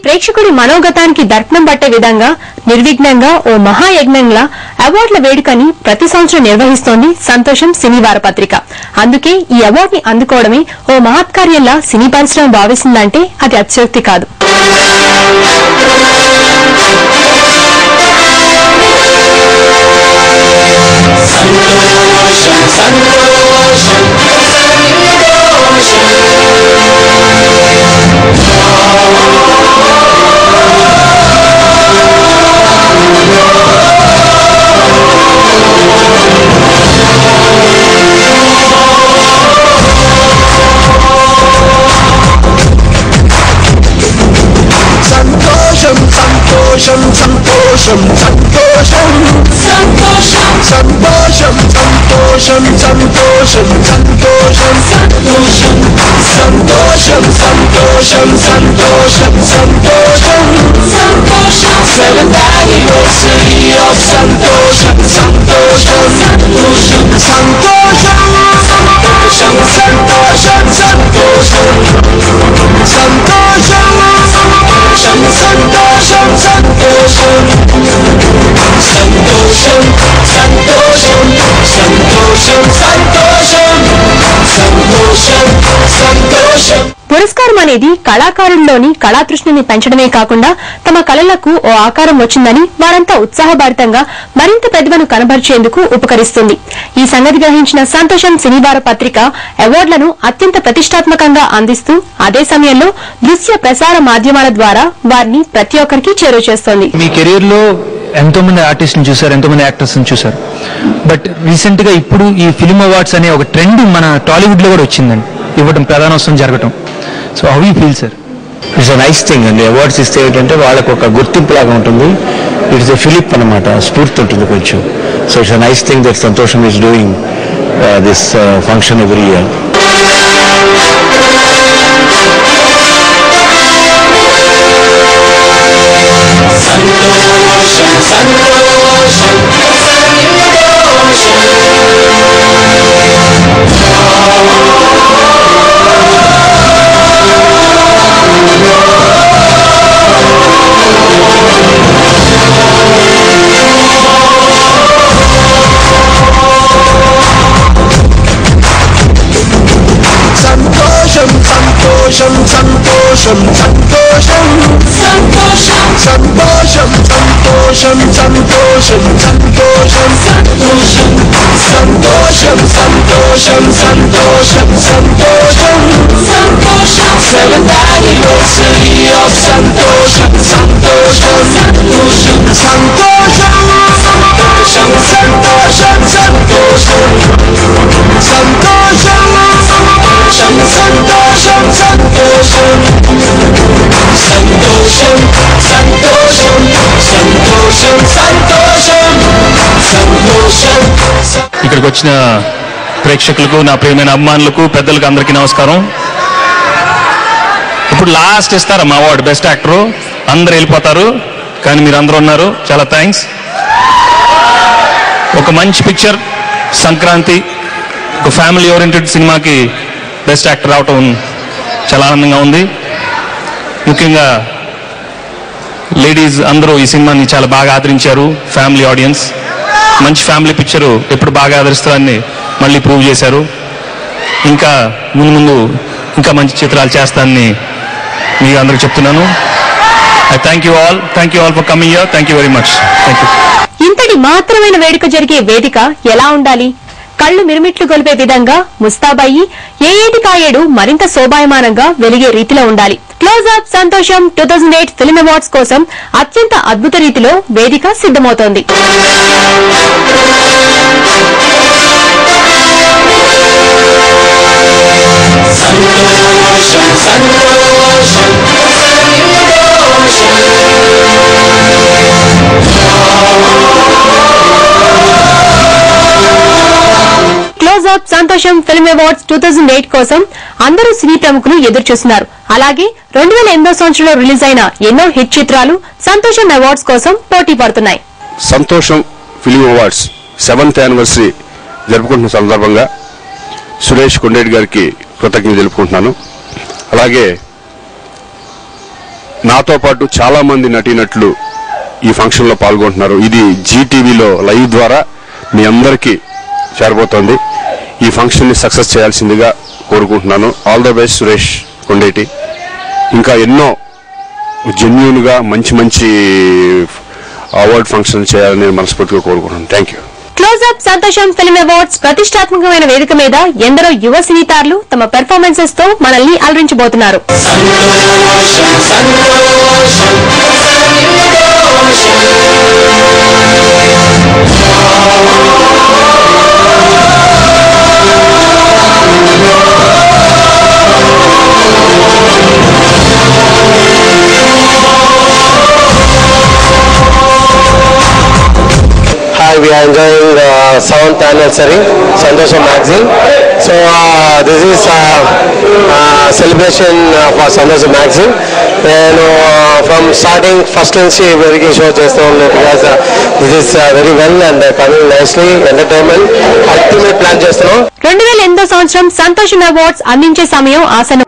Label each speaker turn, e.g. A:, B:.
A: ప్రేక్షకుడి మనోగతానికి దర్పణం పట్టే విధంగా నిర్విఘ్నంగా ఓ మహాయజ్ఞంలా అవార్డుల వేడుకని ప్రతి సంవత్సరం నిర్వహిస్తోంది సంతోషం సినీ వారపత్రిక. అందుకే ఈ అవార్డుని అందుకోవడమే ఓ మహత్కార్యంలా సినీ పరిశ్రమ భావిస్తుందంటే అది అతిశయోక్తి కాదు.
B: సంతోషం సంతోషం సంతోషం సంతోషం సంతోషం సంతోషం సంతోషం సంతోషం సంతోషం సంతోషం సంతోషం సంతోషం సంతోషం సెవెంత్ యానివర్సరీ ఆఫ్ సంతోషం సంతోషం సంతోషం సంతోషం సంతోషం సంతోషం సంతోషం సంతోషం సంతోషం సంతోషం సంతోషం సంతోషం సంతోషం సంతోషం సంతోషం సంతోషం.
A: పురస్కారం అనేది కళాకారుల్లోని కళాతృష్ణని పెంచడమే కాకుండా తమ కళలకు ఓ ఆకారం వచ్చిందని వారంతా ఉత్సాహభరితంగా మరింత ప్రతిభను కనబరిచేందుకు ఉపకరిస్తుంది. ఈ సంగతి గ్రహించిన సంతోషం సినీవార పత్రిక అవార్డులను అత్యంత ప్రతిష్టాత్మకంగా అందిస్తూ అదే సమయంలో దృశ్య ప్రసార మాధ్యమాల ద్వారా వారిని ప్రతి ఒక్కరికి చేరువ చేస్తోంది.
C: మీ కెరీర్ లో ఎంతో మంది ఆర్టిస్టులను చూసారు, ఎంతో మంది యాక్టర్స్ చూసారు. బట్ రీసెంట్ గా ఇప్పుడు ఈ ఫిల్మ్ అవార్డ్స్ అనే ఒక ట్రెండ్ మన టాలీవుడ్ లో కూడా వచ్చిందండి, ఇవ్వడం, ప్రధానోత్సవం జరగటం. So how you feel sir?
D: It's a nice thing అండి. అవార్డ్స్ ఇస్తే ఏంటంటే వాళ్ళకు ఒక గుర్తింపు లాగా ఉంటుంది. ఇట్స్ ఎ ఫిలిప్ అనమాట, స్ఫూర్తి ఉంటుంది కొంచెం. So it's a nice thing that Santosham is doing this function every year.
B: సంతోషం సంతోషం సంతోషం సంతోషం సంతోషం సంతోషం సంతోషం సంతోషం సంతోషం సంతోషం సంతోషం సంతోషం సంతోషం సంతోషం సెవెంత్ యానివర్సరీ ఆఫ్ సంతోషం సంతోషం సంతోషం సంతోషం సంతోషం సంతోషం సంతోషం సంతోషం సంతోషం సంతోషం సంతోషం సంతోషం సంతోషం సంతోషం సంతోషం.
E: ఇక్కడికి వచ్చిన ప్రేక్షకులకు, నా ప్రియమైన అభిమానులకు, పెద్దలకు అందరికీ నమస్కారం. ఇప్పుడు లాస్ట్ ఇస్తారమ్మా అవార్డు, బెస్ట్ యాక్టరు. అందరు వెళ్ళిపోతారు, కానీ మీరు అందరూ ఉన్నారు, చాలా థ్యాంక్స్. ఒక మంచి పిక్చర్ సంక్రాంతి, ఒక ఫ్యామిలీ ఓరియంటెడ్ సినిమాకి బెస్ట్ యాక్టర్ రావటం చాలా ఆనందంగా ఉంది. ముఖ్యంగా లేడీస్ అందరూ ఈ సినిమాని చాలా బాగా ఆదరించారు. ఫ్యామిలీ ఆడియన్స్, మంచి ఫ్యామిలీ పిక్చరు ఎప్పుడు బాగా ఆదరిస్తారని మళ్ళీ ప్రూవ్ చేశారు. ఇంకా ముందు ఇంకా మంచి చిత్రాలు చేస్తానని మీకు అందరికి చెప్తున్నాను. I thank you all for coming here. Thank you very much. Thank you.
A: ఇంతటి మాత్రమైన వేడుక జరిగే వేదిక ఎలా ఉండాలి? కళ్లు మిరుమిట్లు గొలిపే విధంగా ముస్తాబయ్యి ఏ ఏటికాయేడు మరింత శోభాయమానంగా వెలిగే రీతిలో ఉండాలి. క్లోజ్అప్ సంతోషం 2008 ఫిల్మ్ అవార్డ్స్ కోసం అత్యంత అద్భుత రీతిలో వేదిక సిద్దమవుతోంది. క్లోజ్అప్ సంతోషం ఫిల్మ్ అవార్డ్స్ 2008 కోసం అందరూ సినీ ప్రముఖులు ఎదురు చూస్తున్నారు. అలాగే 2008 సంవత్సరంలో రిలీజ్ అయిన ఎన్నో హిట్ చిత్రాలు సంతోషం అవార్డ్స్ కోసం పోటీ పడుతున్నాయి.
F: సంతోషం ఫిల్మ్ అవార్డ్స్ 7th యానివర్సరీ జరుపుకుంటున్న సందర్భంగా సురేష్ కొండేటి గారికి కృతజ్ఞతలు తెలుపుకుంటున్నాను. అలాగే నాతో పాటు చాలా మంది నటీనటులు ఈ ఫంక్షన్ లో పాల్గొంటున్నారు. ఇది జీటీవీలో లైవ్ ద్వారా మీ అందరికీ చేరబోతోంది. ఈ ఫంక్షన్ ని సక్సెస్ చేయాల్సిందిగా కోరుకుంటున్నాను. All the best Suresh Kondeti. ఇంకా ఎన్నో జెన్యూన్ గా మంచి మంచి అవార్డ్ ఫంక్షన్ చేయాలని నేను మనస్ఫూర్తిగా కోరుకుంటున్నాను. Thank you.
A: క్లోజ్అప్ సంతోషం ఫిల్మ్ అవార్డ్స్ ప్రతిష్టాత్మకమైన వేదిక మీద ఎందరో యువ సినీతారులు తమ పెర్ఫార్మెన్సెస్ తో మనల్ని అలరించబోతున్నారు.
G: Hi, we are enjoying the 7th anniversary Santosham magazine. So this is celebration for Santosham magazine. And from starting first నుంచి వెరీ షో చేస్తూ ఉన్నాం because this is very well and coming nicely entertainment ultimate plan చేస్తున్నాం.
A: 2008 సంవత్సరం సంతోషం awards అందించే సమయం ఆసనం.